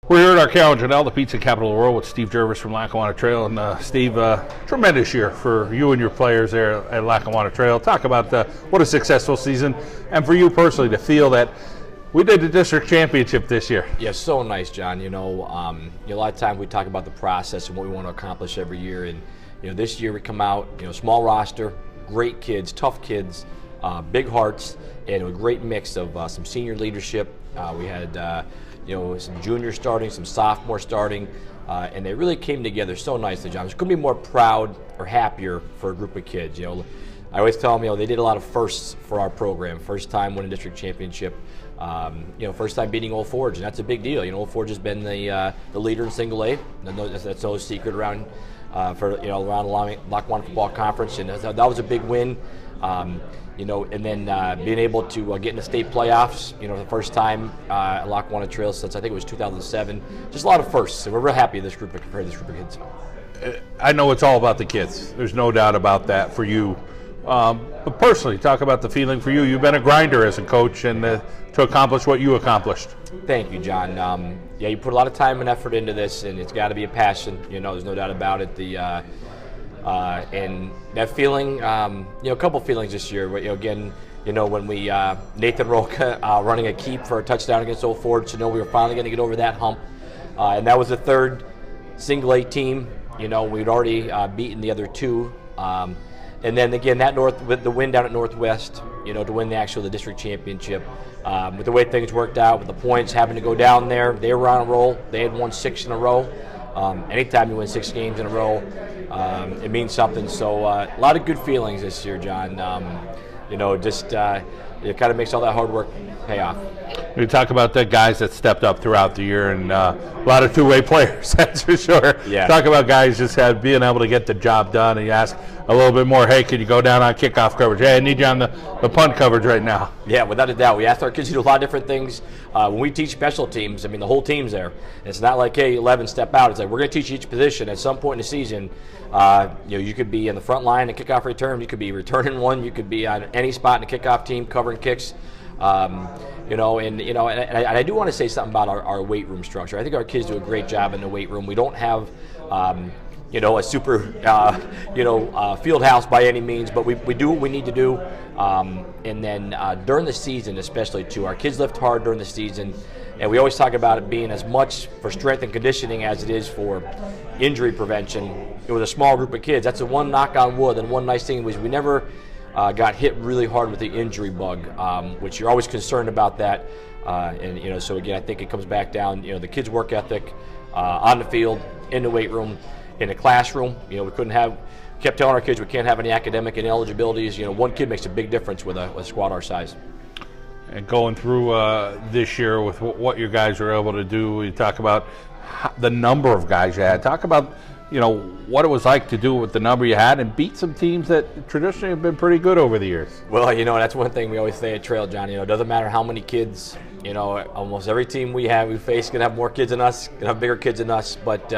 We're here at Arcaro Genell, the pizza capital of the world, with Steve Jervis from Lackawanna Trail. And Steve, tremendous year for you and your players there at Lackawanna Trail. Talk about what a successful season, and for you personally to feel that we did the district championship this year. Yeah, so nice, John. A lot of times we talk about the process and what we want to accomplish every year. And this year we come out, small roster, great kids, tough kids, big hearts, and a great mix of some senior leadership. We had some juniors starting, some sophomores starting, and they really came together so nicely, John. I couldn't be more proud or happier for a group of kids. I always tell them, they did a lot of firsts for our program. First time winning district championship, first time beating Old Forge, and that's a big deal. Old Forge has been the leader in single A. That's no secret around around the Lackawanna Football Conference, and that was a big win. And then being able to get in the state playoffs, the first time at Lackawanna Trail since I think it was 2007. Just a lot of firsts, and we're real happy this group of kids. I know it's all about the kids. There's no doubt about that for you. But personally, talk about the feeling for you. You've been a grinder as a coach, and to accomplish what you accomplished. Thank you, John. You put a lot of time and effort into this, and it's got to be a passion. There's no doubt about it. And that feeling, a couple feelings this year. Again, when we Nathan Roca running a keep for a touchdown against Old Forge, we were finally going to get over that hump, and that was the third single A team. We'd already beaten the other two, and then again with the win down at Northwest, to win the district championship. With the way things worked out, with the points having to go down there, they were on a roll. They had won 6 in a row. Anytime you win 6 games in a row, it means something. So a lot of good feelings this year, John. It kind of makes all that hard work pay off. We talk about the guys that stepped up throughout the year, and a lot of two-way players, that's for sure. Yeah. Talk about guys just being able to get the job done, and you ask a little bit more, hey, can you go down on kickoff coverage? Hey, I need you on the punt coverage right now. Yeah, without a doubt. We asked our kids to do a lot of different things. When we teach special teams, the whole team's there. It's not like, hey, 11, step out. It's like we're going to teach each position at some point in the season. You could be in the front line and kickoff return. You could be returning one. You could be on any spot in the kickoff team covering kicks. And I do want to say something about our weight room structure. I think our kids do a great job in the weight room. We don't have, a super, field house by any means, but we do what we need to do. And then during the season, especially too, our kids lift hard during the season, and we always talk about it being as much for strength and conditioning as it is for injury prevention. With a small group of kids, that's the one knock on wood, and one nice thing was we never got hit really hard with the injury bug, which you're always concerned about that. So again, I think it comes back down, the kids' work ethic on the field, in the weight room, in the classroom. We kept telling our kids we can't have any academic ineligibilities. One kid makes a big difference with a squad our size. And going through this year with what you guys were able to do, you talk about the number of guys you had. Talk about what it was like to do with the number you had and beat some teams that traditionally have been pretty good over the years. Well, that's one thing we always say at Trail, John. It doesn't matter how many kids. Almost every team we face can have more kids than us, can have bigger kids than us. But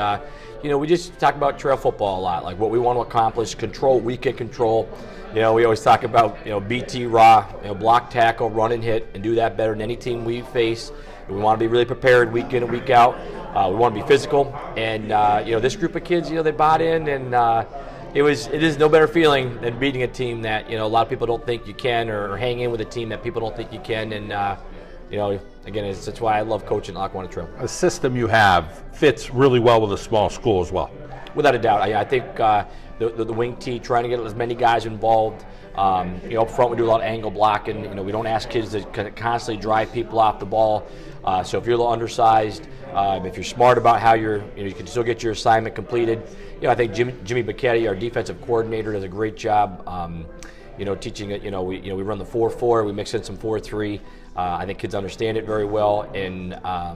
we just talk about trail football a lot, like what we want to accomplish, control what we can control. We always talk about BT raw, block, tackle, run and hit, and do that better than any team we face. We want to be really prepared week in and week out. We want to be physical, and this group of kids, they bought in, and it is no better feeling than beating a team that a lot of people don't think you can, or hang in with a team that people don't think you can. And again, that's why I love coaching Lackawanna Trail. A system you have fits really well with a small school as well. Without a doubt, I think the wing tee, trying to get as many guys involved. Up front we do a lot of angle blocking. We don't ask kids to constantly drive people off the ball. So if you're a little undersized, if you're smart about how you can still get your assignment completed. I think Jimmy Bacchetti, our defensive coordinator, does a great job. Teaching it. We run the 4-4. We mix in some 4-3. I think kids understand it very well, and I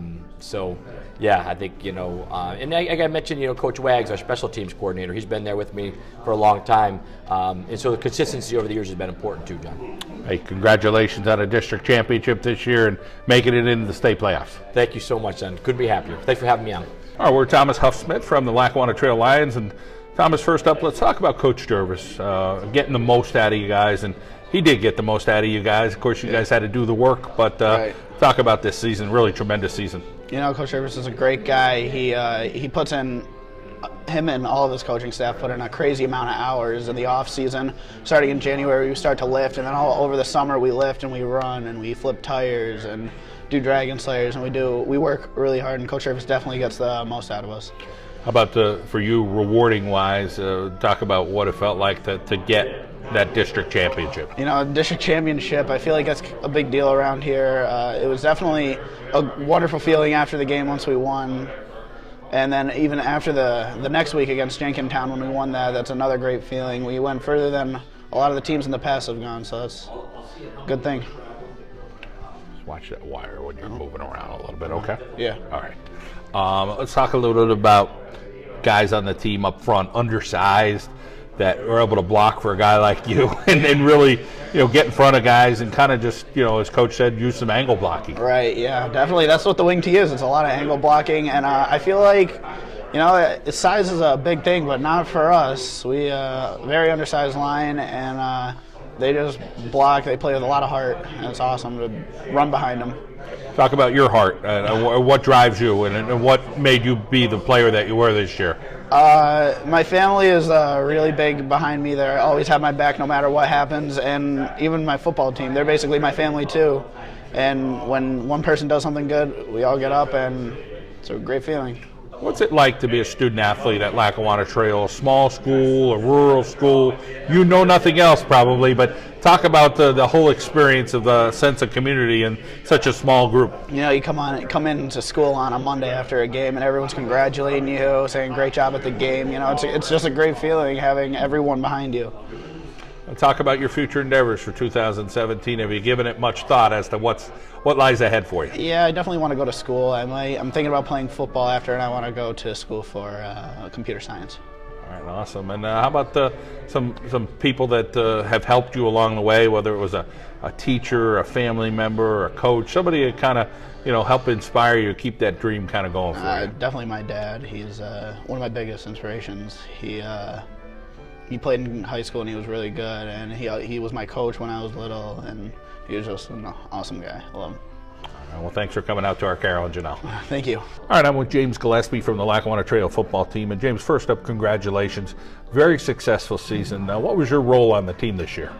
think and I mentioned Coach Wags, our special teams coordinator. He's been there with me for a long time, and so the consistency over the years has been important too, John. Hey, congratulations on a district championship this year and making it into the state playoffs. Thank you so much, son. Couldn't be happier. Thanks for having me on. All right, we're Thomas Huffsmith from the Lackawanna Trail Lions, and Thomas, first up, let's talk about Coach Jervis, getting the most out of you guys and he did get the most out of you guys. Of course, you guys had to do the work, but talk about this season, really tremendous season. You know, Coach Jervis is a great guy. He puts in, him and all of his coaching staff put in a crazy amount of hours in the off season. Starting in January, we start to lift, and then all over the summer we lift and we run and we flip tires and do Dragon Slayers, and we work really hard, and Coach Jervis definitely gets the most out of us. How about for you, rewarding wise? Talk about what it felt like to get that district championship. You know, district championship, I feel like that's a big deal around here. It was definitely a wonderful feeling after the game once we won. And then even after the next week against Jenkintown when we won that's another great feeling. We went further than a lot of the teams in the past have gone, so that's a good thing. Just watch that wire when you're moving around a little bit, okay? Yeah. All right. Let's talk a little bit about guys on the team up front, undersized, that are able to block for a guy like you and really, get in front of guys and kind of just, as Coach said, use some angle blocking. Right, yeah, definitely. That's what the wing T is. It's a lot of angle blocking, and I feel like, size is a big thing, but not for us. We very undersized line, and they just block. They play with a lot of heart, and it's awesome to run behind them. Talk about your heart, what drives you, and what made you be the player that you were this year. My family is really big behind me. They always have my back no matter what happens, and even my football team, they're basically my family too. And when one person does something good, we all get up, and it's a great feeling. What's it like to be a student athlete at Lackawanna Trail, a small school, a rural school? You know nothing else probably, but talk about the whole experience of the sense of community in such a small group. You come into school on a Monday after a game, and everyone's congratulating you, saying great job at the game. It's just a great feeling having everyone behind you. Talk about your future endeavors for 2017. Have you given it much thought as to what lies ahead for you? Yeah, I definitely want to go to school. I'm thinking about playing football after, and I want to go to school for computer science. All right, awesome. And how about some people that have helped you along the way, whether it was a teacher, a family member, or a coach, somebody that kind of help inspire you, keep that dream kind of going for you? Definitely my dad. He's one of my biggest inspirations. He played in high school and he was really good, and he was my coach when I was little, and he was just an awesome guy. I love him. All right, well, thanks for coming out to Arcaro Genell. Thank you. All right, I'm with James Gillespie from the Lackawanna Trail football team. And James, first up, congratulations. Very successful season. What was your role on the team this year?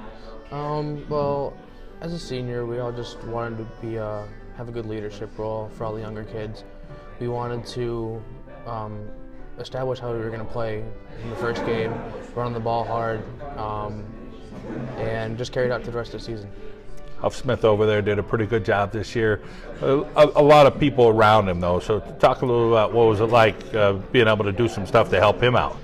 Well, as a senior, we all just wanted to have a good leadership role for all the younger kids. We wanted to establish how we were going to play in the first game, run the ball hard, and just carry it out to the rest of the season. Huffsmith over there did a pretty good job this year. A lot of people around him, though, so talk a little about what was it like being able to do some stuff to help him out.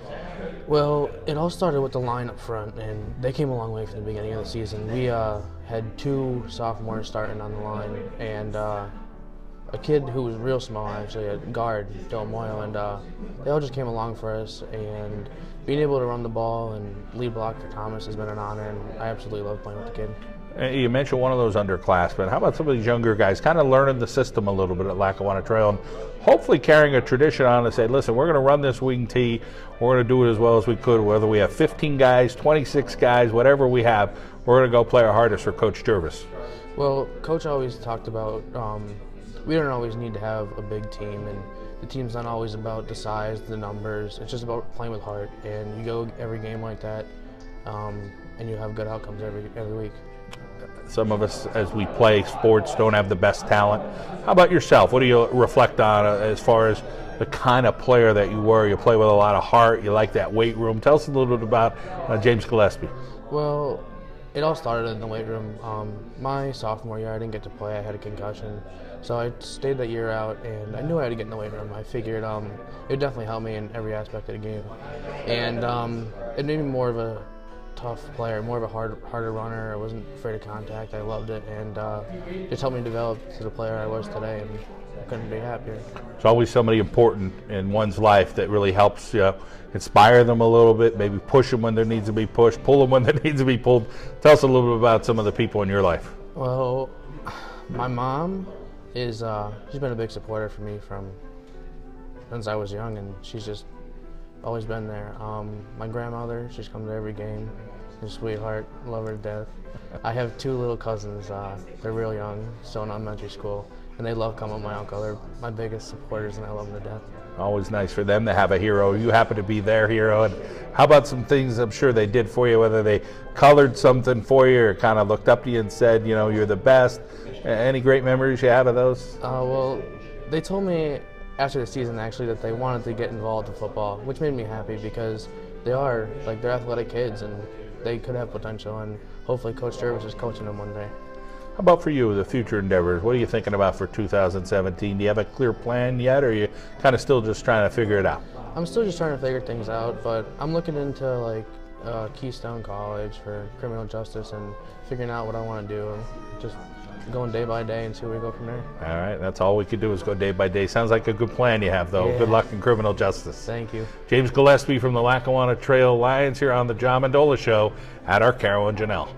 Well, it all started with the line up front, and they came a long way from the beginning of the season. We had 2 sophomores starting on the line, and a kid who was real small, actually, a guard, Del Moyle, and they all just came along for us, and being able to run the ball and lead block for Thomas has been an honor, and I absolutely love playing with the kid. You mentioned one of those underclassmen. How about some of these younger guys kind of learning the system a little bit at Lackawanna Trail and hopefully carrying a tradition on and say, listen, we're going to run this wing T, we're going to do it as well as we could, whether we have 15 guys, 26 guys, whatever we have, we're going to go play our hardest for Coach Jervis. Well, Coach always talked about we don't always need to have a big team, and the team's not always about the size, the numbers. It's just about playing with heart, and you go every game like that, and you have good outcomes every week. Some of us, as we play sports, don't have the best talent. How about yourself? What do you reflect on as far as the kind of player that you were? You play with a lot of heart. You like that weight room. Tell us a little bit about James Gillespie. Well, it all started in the weight room. My sophomore year, I didn't get to play. I had a concussion. So I stayed that year out, and I knew I had to get in the weight room. I figured it would definitely help me in every aspect of the game. And it made me more of a tough player, more of a harder runner. I wasn't afraid of contact. I loved it, and just helped me develop to the player I was today, and I couldn't be happier. There's always somebody important in one's life that really helps inspire them a little bit, maybe push them when there needs to be pushed, pull them when there needs to be pulled. Tell us a little bit about some of the people in your life. Well, my mom is she's been a big supporter for me since I was young, and she's just always been there. My grandmother, she's come to every game. She's a sweetheart, love her to death. I have 2 little cousins. They're real young, still in elementary school, and they love coming with my uncle. They're my biggest supporters, and I love them to death. Always nice for them to have a hero. You happen to be their hero. And how about some things I'm sure they did for you, whether they colored something for you or kind of looked up to you and said, you know, you're the best? Any great memories you have of those? Well, they told me after the season, actually, that they wanted to get involved in football, which made me happy because they're athletic kids, and they could have potential, and hopefully Coach Jervis is coaching them one day. How about for you, the future endeavors? What are you thinking about for 2017? Do you have a clear plan yet, or are you kind of still just trying to figure it out? I'm still just trying to figure things out, but I'm looking into Keystone College for criminal justice and figuring out what I want to do, and just going day by day and see where we go from there. All right, that's all we could do is go day by day. Sounds like a good plan you have, though. Yeah. Good luck in criminal justice. Thank you. James Gillespie from the Lackawanna Trail Lions here on the John Mendola Show at Arcaro Genell.